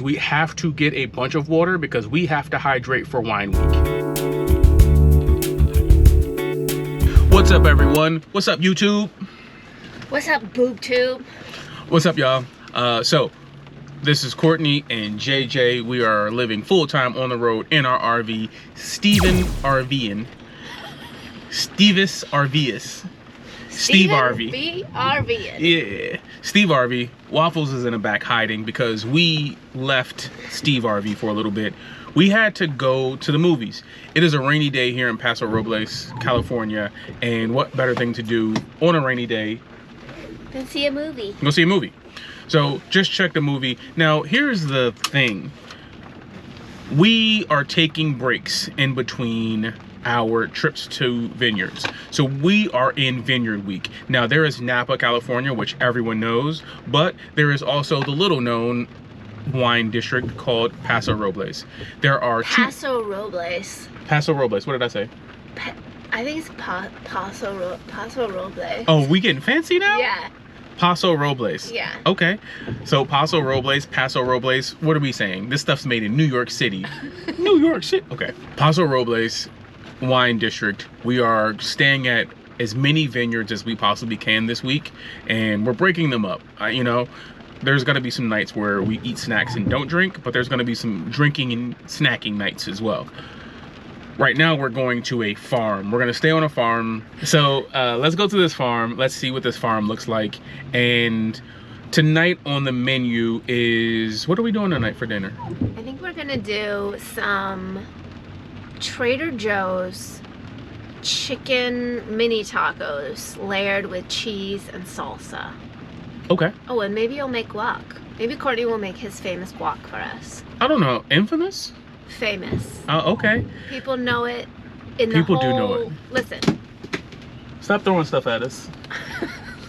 We have to get a bunch of water because we have to hydrate for wine week. What's up, everyone? What's up, YouTube? What's up, BoobTube? What's up, y'all? So this is Courtney and JJ. We are living full-time on the road in our RV. Steve RVing. Steve RV. Yeah, Steve RV. Waffles is in the back hiding because we left Steve RV for a little bit. We had to go to the movies. It is a rainy day here in Paso Robles, California, and what better thing to do on a rainy day than see a movie. Go see a movie. So just check the movie. Now, here's the thing. We are taking breaks in between our trips to vineyards. So we are in Vineyard Week. Now there is Napa, California, which everyone knows, but there is also the little known wine district called Paso Robles. There are Paso Robles. Paso Robles, what did I say? I think it's Paso Robles. Oh, we getting fancy now? Yeah. Paso Robles. Yeah. Okay. So Paso Robles, what are we saying? This stuff's made in New York City. New York City. Okay. Paso Robles wine district. We are staying at as many vineyards as we possibly can this week, and we're breaking them up. You know, there's going to be some nights where we eat snacks and don't drink, but there's going to be some drinking and snacking nights as well. Right now we're going to a farm. We're going to stay on a farm. So let's go to this farm. Let's see what this farm looks like. And tonight on the menu is, what are we doing tonight for dinner? I think we're going to do some Trader Joe's chicken mini tacos layered with cheese and salsa. Okay. Oh, and maybe you'll make guac. Maybe Courtney will make his famous guac for us. I don't know. Infamous? Famous. Oh, okay. People know it in the People whole... do know it. Listen. Stop throwing stuff at us.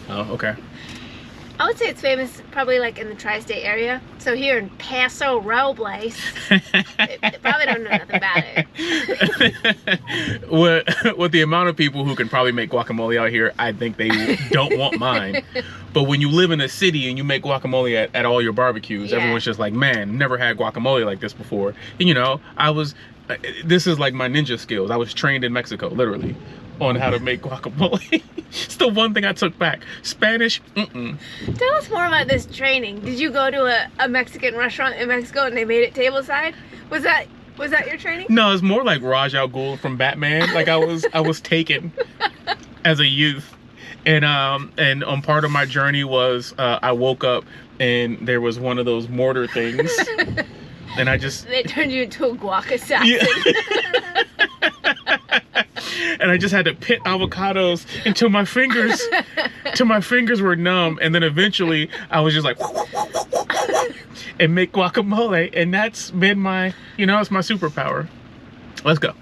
Oh, okay. I would say it's famous probably like in the tri-state area. So here in Paso Robles, they probably don't know nothing about it. With the amount of people who can probably make guacamole out here, I think they don't want mine. But when you live in a city and you make guacamole at all your barbecues, everyone's just like, man, never had guacamole like this before. And you know, this is like my ninja skills. I was trained in Mexico, literally, on how to make guacamole. It's the one thing I took back. Spanish, Tell us more about this training. Did you go to a Mexican restaurant in Mexico and they made it tableside? Was that your training? No, it's more like Raj Al Ghul from Batman. Like I was taken as a youth. And on part of my journey was I woke up and there was one of those mortar things. And they turned you into a guac assassin. Yeah. And I just had to pit avocados until my fingers were numb, and then eventually I was just like and make guacamole, and that's been my, it's my superpower. Let's go.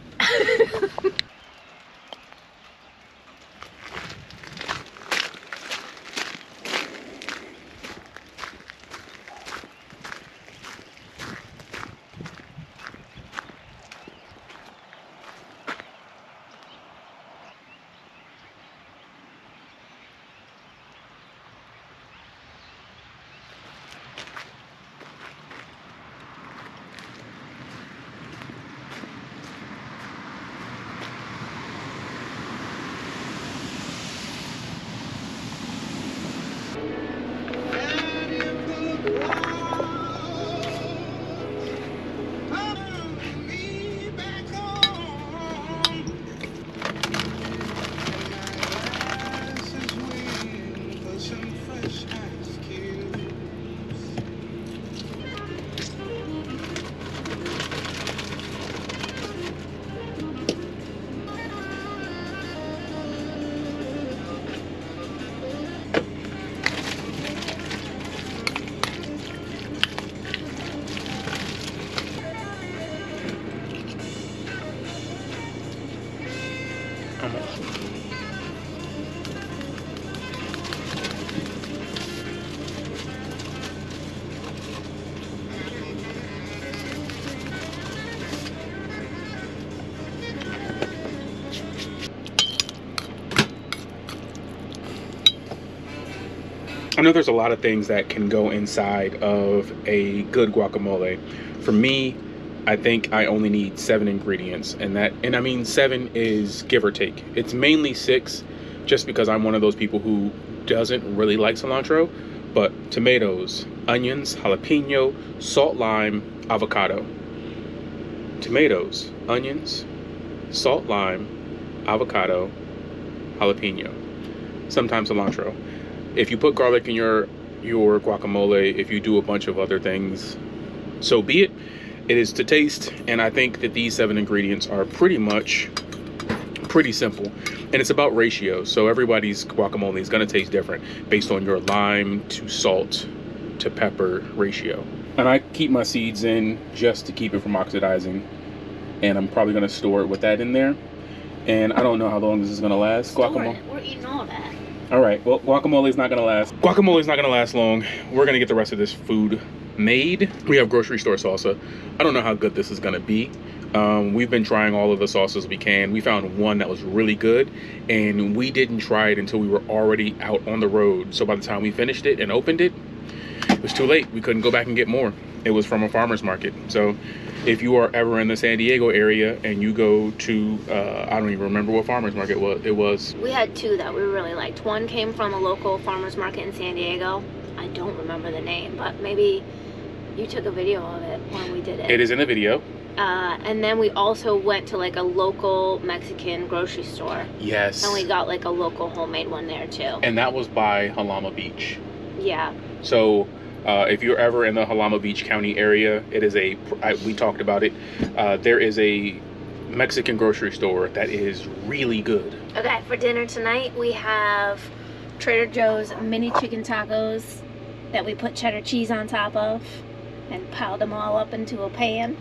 I know there's a lot of things that can go inside of a good guacamole. For me, I think I only need 7 ingredients, and I mean 7 is give or take. It's mainly 6, just because I'm one of those people who doesn't really like cilantro. But tomatoes, onions, jalapeno, salt, lime, avocado. Tomatoes, onions, salt, lime, avocado, jalapeno. Sometimes cilantro. If you put garlic in your guacamole, if you do a bunch of other things, so be it. It is to taste, and I think that these 7 ingredients are pretty simple, and it's about ratio. So everybody's guacamole is going to taste different based on your lime to salt to pepper ratio. And I keep my seeds in just to keep it from oxidizing, and I'm probably going to store it with that in there. And I don't know how long this is going to last. Guacamole. We're eating all that. All right, well, guacamole is not gonna last. Guacamole is not gonna last long. We're gonna get the rest of this food made. We have grocery store salsa. I don't know how good this is gonna be. We've been trying all of the sauces we can. We found one that was really good, and we didn't try it until we were already out on the road. So by the time we finished it and opened it, it was too late. We couldn't go back and get more. It was from a farmer's market. So if you are ever in the San Diego area and you go to, I don't even remember what farmer's market it was. We had 2 that we really liked. One came from a local farmer's market in San Diego. I don't remember the name, but maybe you took a video of it when we did it. It is in the video. And then we also went to like a local Mexican grocery store. Yes. And we got like a local homemade one there too. And that was by Halama Beach. Yeah. So if you're ever in the Halama Beach County area, it is we talked about it. There is a Mexican grocery store that is really good. Okay, for dinner tonight we have Trader Joe's mini chicken tacos that we put cheddar cheese on top of and piled them all up into a pan.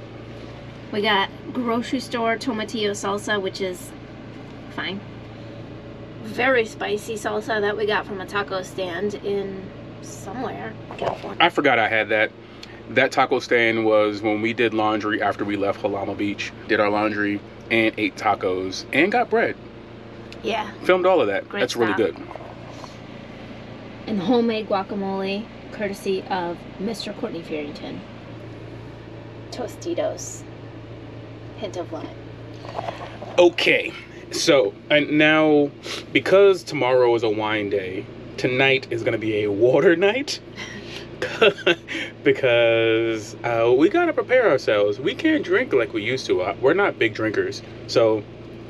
We got grocery store tomatillo salsa, which is fine. Very spicy salsa that we got from a taco stand in somewhere, California. I forgot I had that. That taco stand was when we did laundry after we left Halama Beach. Did our laundry and ate tacos and got bread. Yeah. Filmed all of that. Great That's stuff. really good. And homemade guacamole, courtesy of Mr. Courtney Farrington. Tostitos. Hint of lime. Okay, so and now because tomorrow is a wine day, tonight is going to be a water night. Because we got to prepare ourselves. We can't drink like we used to. We're not big drinkers. So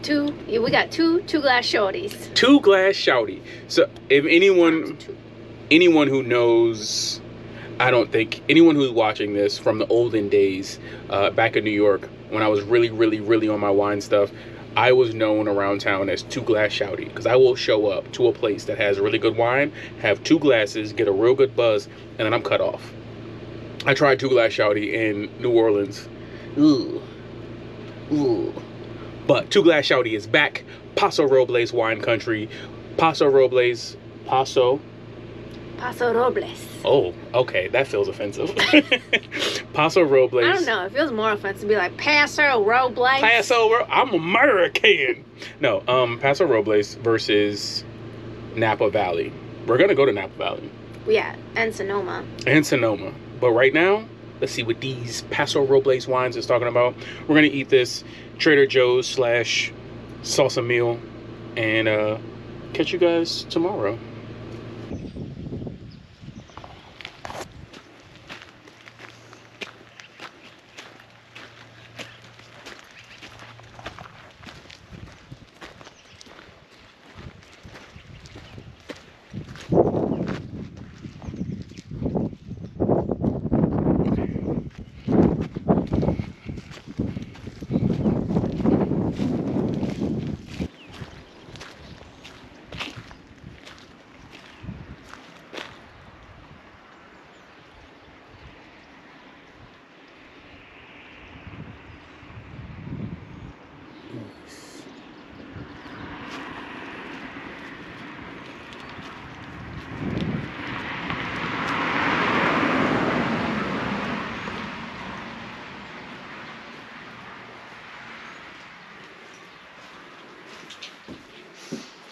we got two glass shorties. 2 glass shouty. So if anyone who knows, I don't think anyone who's watching this from the olden days, back in New York, when I was really on my wine stuff, I was known around town as 2 glass shouty, because I will show up to a place that has really good wine, have 2 glasses, get a real good buzz, and then I'm cut off. I tried 2 glass shouty in New Orleans. Ooh. But 2 glass shouty is back. Paso Robles wine country. Paso Robles. Paso Robles. Oh, okay, that feels offensive. Paso Robles. I don't know. It feels more offensive to be like Paso Robles. I'm American. No, Paso Robles versus Napa Valley. We're gonna go to Napa Valley. Yeah, and Sonoma. But right now, let's see what these Paso Robles wines is talking about. We're gonna eat this Trader Joe's / salsa meal, and catch you guys tomorrow.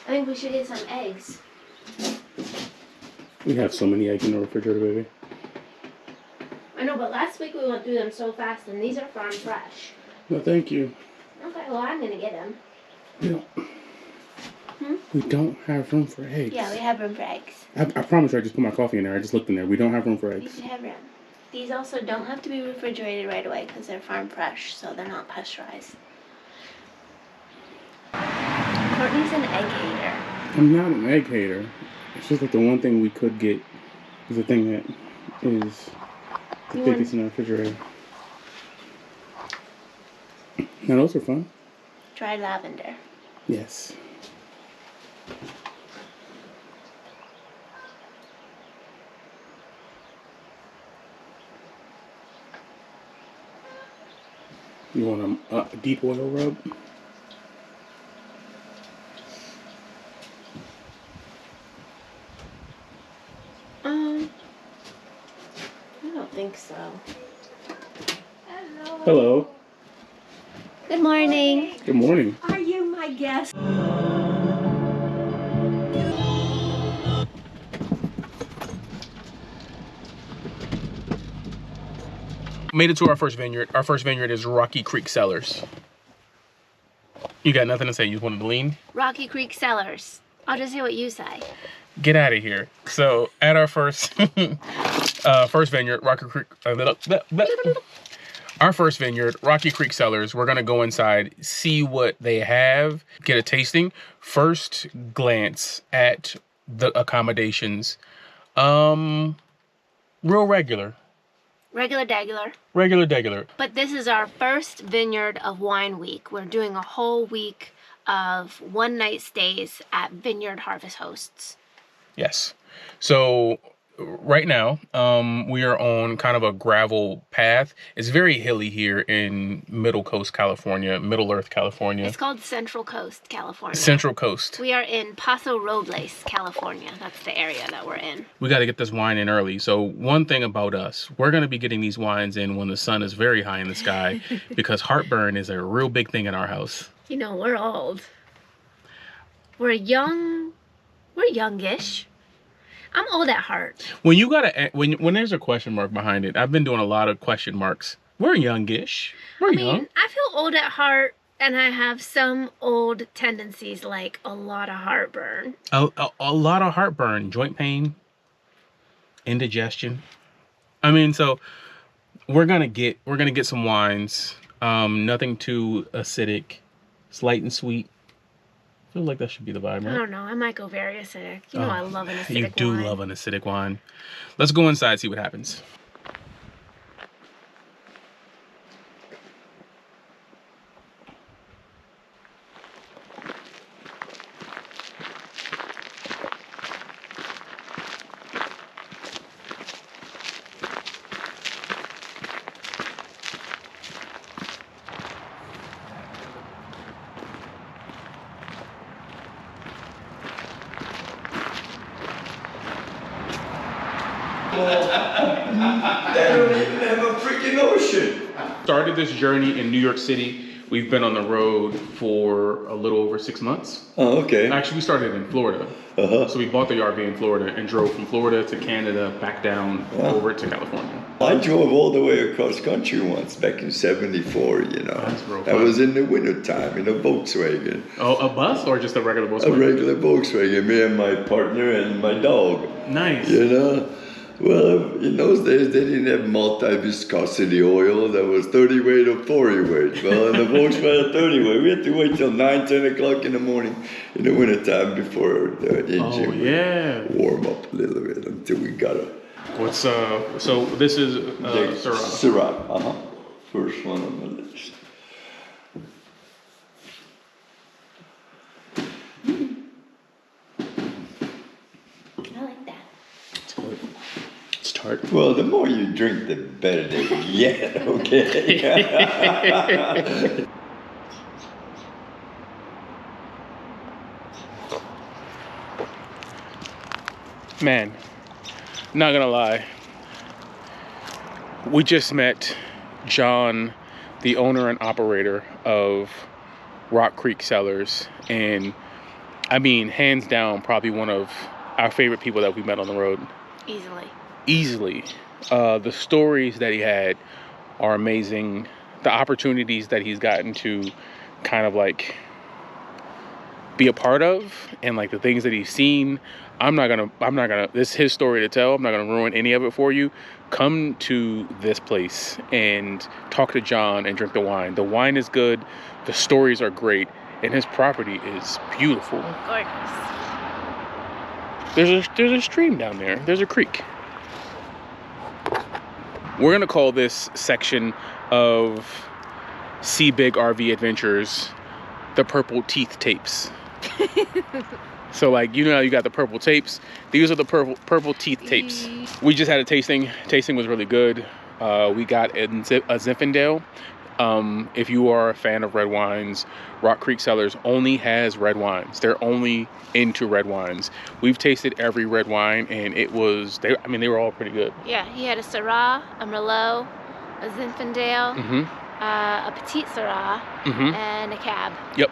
I think we should get some eggs. We have so many eggs in the refrigerator, baby. I know, but last week we went through them so fast, and these are farm fresh. No, thank you. Okay, well, I'm going to get them. We don't have room for eggs. Yeah, we have room for eggs. I promise you, I just put my coffee in there. I just looked in there. We don't have room for eggs. You should have room. These also don't have to be refrigerated right away because they're farm fresh, so they're not pasteurized. Courtney's an egg hater. I'm not an egg hater. It's just like the one thing we could get is the thing that is the biggest in the refrigerator. Now those are fun. Dried lavender. Yes. You want a deep oil rub? I don't think so. Hello. Good morning. Good morning. Are you my guest? Made it to our first vineyard. Our first vineyard is Rocky Creek Cellars. You got nothing to say? You wanted to lean? Rocky Creek Cellars. I'll just hear what you say. Get out of here. So at our first first vineyard, Rocky Creek. Our first vineyard, Rocky Creek Cellars. We're gonna go inside, see what they have, get a tasting. First glance at the accommodations. Real regular. Regular degular. Regular. But this is our first vineyard of wine week. We're doing a whole week of one-night stays at Vineyard Harvest Hosts. Yes. So right now, we are on kind of a gravel path. It's very hilly here in Middle Coast, California, Middle Earth, California. It's called Central Coast, California. Central Coast. We are in Paso Robles, California. That's the area that we're in. We got to get this wine in early. So one thing about us, we're going to be getting these wines in when the sun is very high in the sky because heartburn is a real big thing in our house. You know, we're old. We're young. We're youngish. I'm old at heart. When you gotta when there's a question mark behind it, I've been doing a lot of question marks. We're youngish. We're young. I feel old at heart, and I have some old tendencies like a lot of heartburn. A lot of heartburn, joint pain, indigestion. I mean, so we're gonna get some wines. Nothing too acidic, it's light and sweet. I feel like that should be the vibe, right? I don't know. I might go very acidic. You know, I love an acidic wine. You do love an acidic wine. Let's go inside, see what happens. They don't even have a freaking ocean. Started this journey in New York City. We've been on the road for a little over 6 months. Oh, okay. Actually, we started in Florida. So we bought the RV in Florida and drove from Florida to Canada, back down over to California. I drove all the way across country once back in '74, you know. That's real That fun. was in the wintertime in a Volkswagen. Oh, a bus or just a regular bus? A regular Volkswagen, me and my partner and my dog. Nice. You know? Well, in those days, they didn't have multi-viscosity oil that was 30 weight or 40 weight. Well, in the Volkswagen 30 weight, we had to wait till 9, 10 o'clock in the morning in the wintertime before the engine would warm up a little bit until we got it. What's, so this is Syrah. Syrah, first one on the list. I like that. It's tart. Well, the more you drink, the better they get, okay? Man, not gonna lie. We just met John, the owner and operator of Rock Creek Cellars, and I mean, hands down, probably one of our favorite people that we met on the road. Easily. The stories that he had are amazing. The opportunities that he's gotten to kind of like be a part of, and like the things that he's seen. I'm not gonna, this is his story to tell. I'm not gonna ruin any of it for you. Come to this place and talk to John and drink the wine. The wine is good. The stories are great. And his property is beautiful. Gorgeous. There's a stream down there. There's a creek. We're gonna call this section of Sea Big RV Adventures the purple teeth tapes. So like, you know how you got the purple tapes? These are the purple teeth tapes. We just had a tasting. Tasting was really good. We got a Zinfandel. If you are a fan of red wines, Rock Creek Cellars only has red wines. They're only into red wines. We've tasted every red wine, and it was, they were all pretty good. Yeah, he had a Syrah, a Merlot, a Zinfandel, a Petite Syrah, and a Cab. Yep.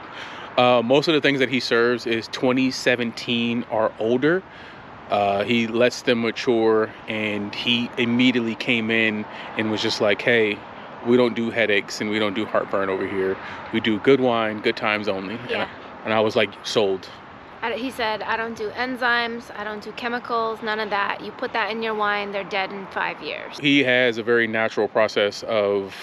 Most of the things that he serves is 2017 or older. He lets them mature, and he immediately came in and was just like, hey, we don't do headaches and we don't do heartburn over here. We do good wine, good times only. Yeah. And I was like, sold. He said, I don't do enzymes, I don't do chemicals, none of that. You put that in your wine, they're dead in 5 years. He has a very natural process of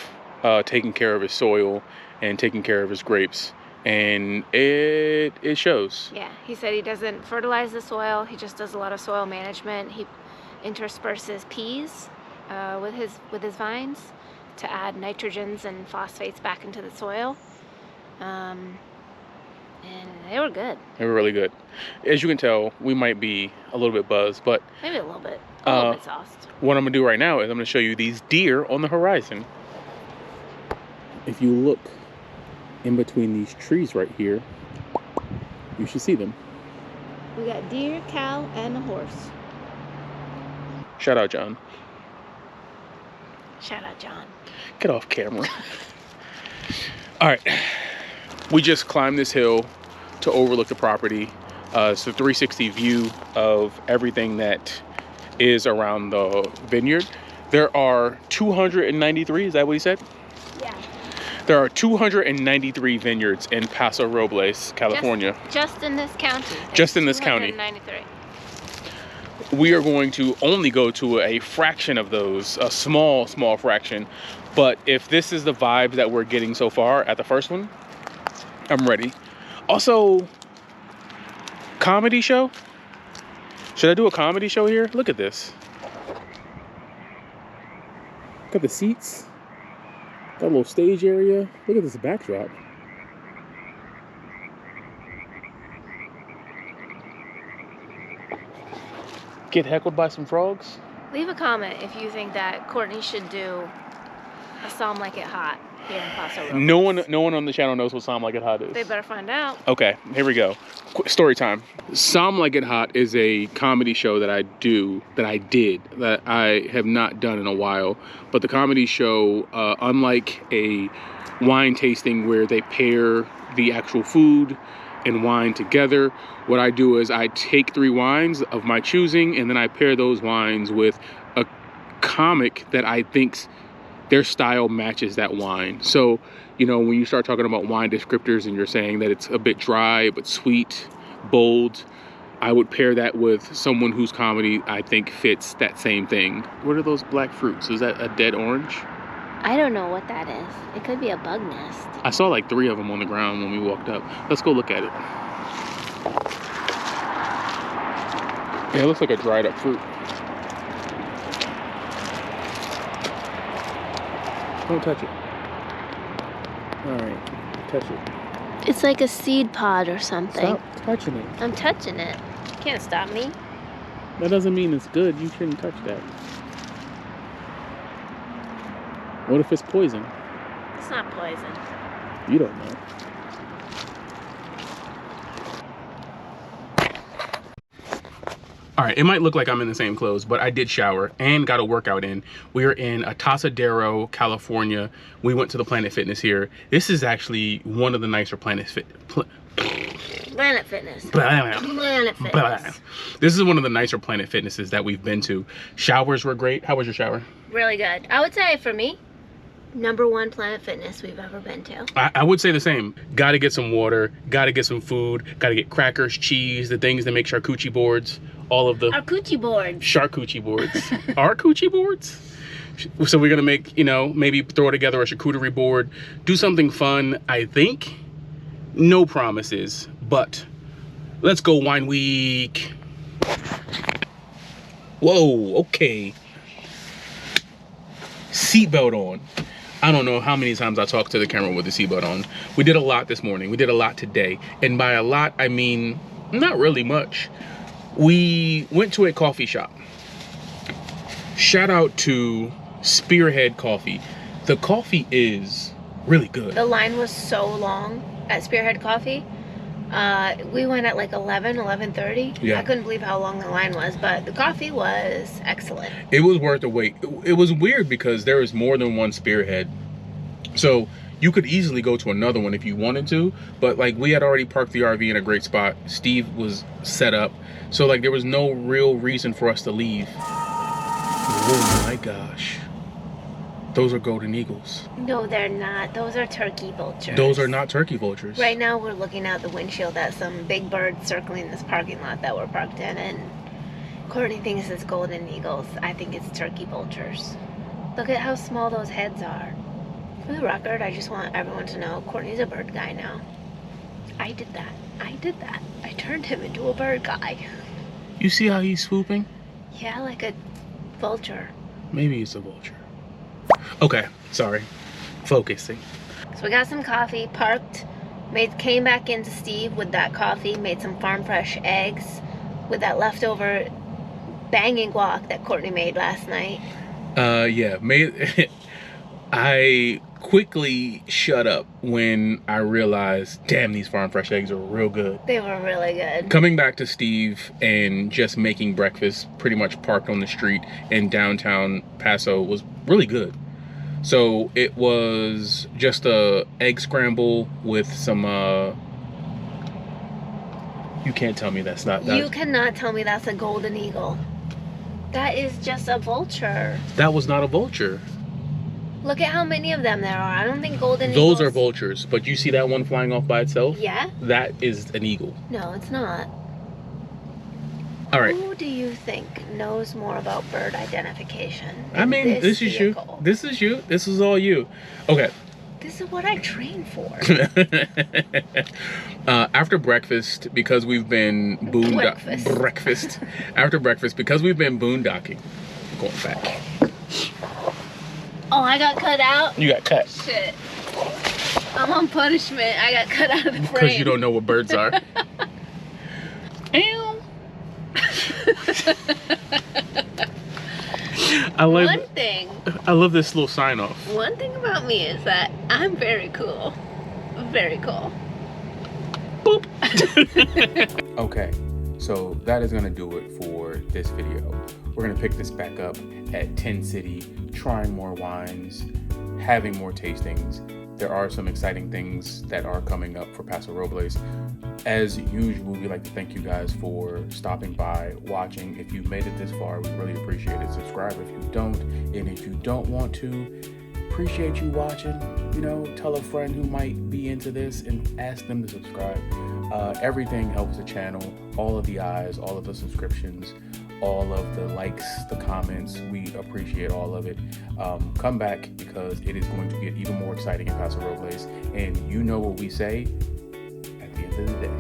taking care of his soil and taking care of his grapes. And it shows. Yeah, he said he doesn't fertilize the soil. He just does a lot of soil management. He intersperses peas with his vines to add nitrogens and phosphates back into the soil. And they were good. They were really good. As you can tell, we might be a little bit buzzed, but maybe a little bit sauced. What I'm gonna do right now is I'm gonna show you these deer on the horizon. If you look in between these trees right here, you should see them. We got deer, cow, and a horse. Shout out, John. Shout out, John. Get off camera. All right, we just climbed this hill to overlook the property. It's a 360 view of everything that is around the vineyard. There are 293, is that what he said? Yeah. There are 293 vineyards in Paso Robles, California. Just in this county. Just in this county. 293. We are going to only go to a fraction of those, a small fraction. But if this is the vibe that we're getting so far at the first one, I'm ready. Also, comedy show? Should I do a comedy show here? Look at this. Look at the seats. Got a little stage area. Look at this backdrop. Get heckled by some frogs? Leave a comment if you think that Courtney should do a Psalm Like It Hot here in Paso Robles. No one on the channel knows what Psalm Like It Hot is. They better find out. Okay, here we go. Story time. Psalm Like It Hot is a comedy show that I have not done in a while. But the comedy show, unlike a wine tasting where they pair the actual food and wine together, what I do is I take 3 wines of my choosing, and then I pair those wines with a comic that I think their style matches that wine. So, you know, when you start talking about wine descriptors and you're saying that it's a bit dry but sweet, bold, I would pair that with someone whose comedy I think fits that same thing. What are those black fruits? Is that a dead orange? I don't know what that is. It could be a bug nest. I saw like 3 of them on the ground when we walked up. Let's go look at it. Yeah, it looks like a dried up fruit. Don't touch it. Alright, touch it. It's like a seed pod or something. Stop touching it. I'm touching it. Can't stop me. That doesn't mean it's good. You shouldn't touch that. What if it's poison? It's not poison. You don't know. All right, it might look like I'm in the same clothes, but I did shower and got a workout in. We are in Atasadero, California. We went to the Planet Fitness here. This is actually one of the nicer Planet Fitness. Planet Fitness. Blah. Planet Fitness. This is one of the nicer Planet Fitnesses that we've been to. Showers were great. How was your shower? Really good. I would say for me, #1 Planet Fitness we've ever been to. I would say the same. Gotta get some water, gotta get some food, gotta get crackers, cheese, the things that make charcuterie boards, all of the... Charcuterie boards. Charcuterie boards. Charcuterie boards? So we're gonna make, you know, maybe throw together a charcuterie board, do something fun, I think. No promises, but let's go wine week. Whoa, okay. Seatbelt on. I don't know how many times I talked to the camera with the seatbelt on. We did a lot this morning. We did a lot today. And by a lot, I mean, not really much. We went to a coffee shop. Shout out to Spearhead Coffee. The coffee is really good. The line was so long at Spearhead Coffee. We went at like 11:30. Yeah. I couldn't believe how long the line was, but the coffee was excellent. It was worth the wait. It was weird because there is more than one Spearhead. So you could easily go to another one if you wanted to, but like we had already parked the RV in a great spot. Steve was set up. So like there was no real reason for us to leave. Oh my gosh. Those are golden eagles. No, they're not. Those are turkey vultures. Those are not turkey vultures. Right now we're looking out the windshield at some big birds circling this parking lot that we're parked in, and Courtney thinks it's golden eagles. I think it's turkey vultures. Look at how small those heads are. For the record, I just want everyone to know Courtney's a bird guy now. I did that. I turned him into a bird guy. You see how he's swooping? Yeah, like a vulture. Maybe it's a vulture. Okay, sorry. Focusing. So we got some coffee, parked, came back into Steve with that coffee, made some farm fresh eggs with that leftover banging guac that Courtney made last night. Yeah, I quickly shut up when I realized, damn, these farm fresh eggs are real good. They were really good. Coming back to Steve and just making breakfast pretty much parked on the street in downtown Paso was really good. So it was just a egg scramble with some you can't tell me that's not that. You cannot tell me that's a golden eagle. That is just a vulture. That was not a vulture. Look at how many of them there are. I don't think golden eagles... Those are vultures, but you see that one flying off by itself? Yeah? That is an eagle. No, it's not. All right. Who do you think knows more about bird identification? I mean, this is you. vehicle? This is you. This is all you. Okay. This is what I train for. After breakfast, because we've been After breakfast, because we've been boondocking. Going back. Oh, I got cut out? You got cut. Shit. I'm on punishment. I got cut out of the frame. Because you don't know what birds are. Ew. I love this little sign off. One thing about me is that I'm very cool. Very cool. Boop. Okay, so that is gonna do it for this video. We're gonna pick this back up at Tin City, trying more wines, having more tastings. There are some exciting things that are coming up for Paso Robles. As usual, we'd like to thank you guys for stopping by, watching. If you made it this far, we really appreciate it. Subscribe if you don't, and if you don't want to, appreciate you watching. You know, tell a friend who might be into this and ask them to subscribe. Everything helps the channel. All of the eyes, all of the subscriptions, all of the likes, the comments, we appreciate all of it. Come back, because it is going to get even more exciting in Paso Robles, and you know what we say at the end of the day.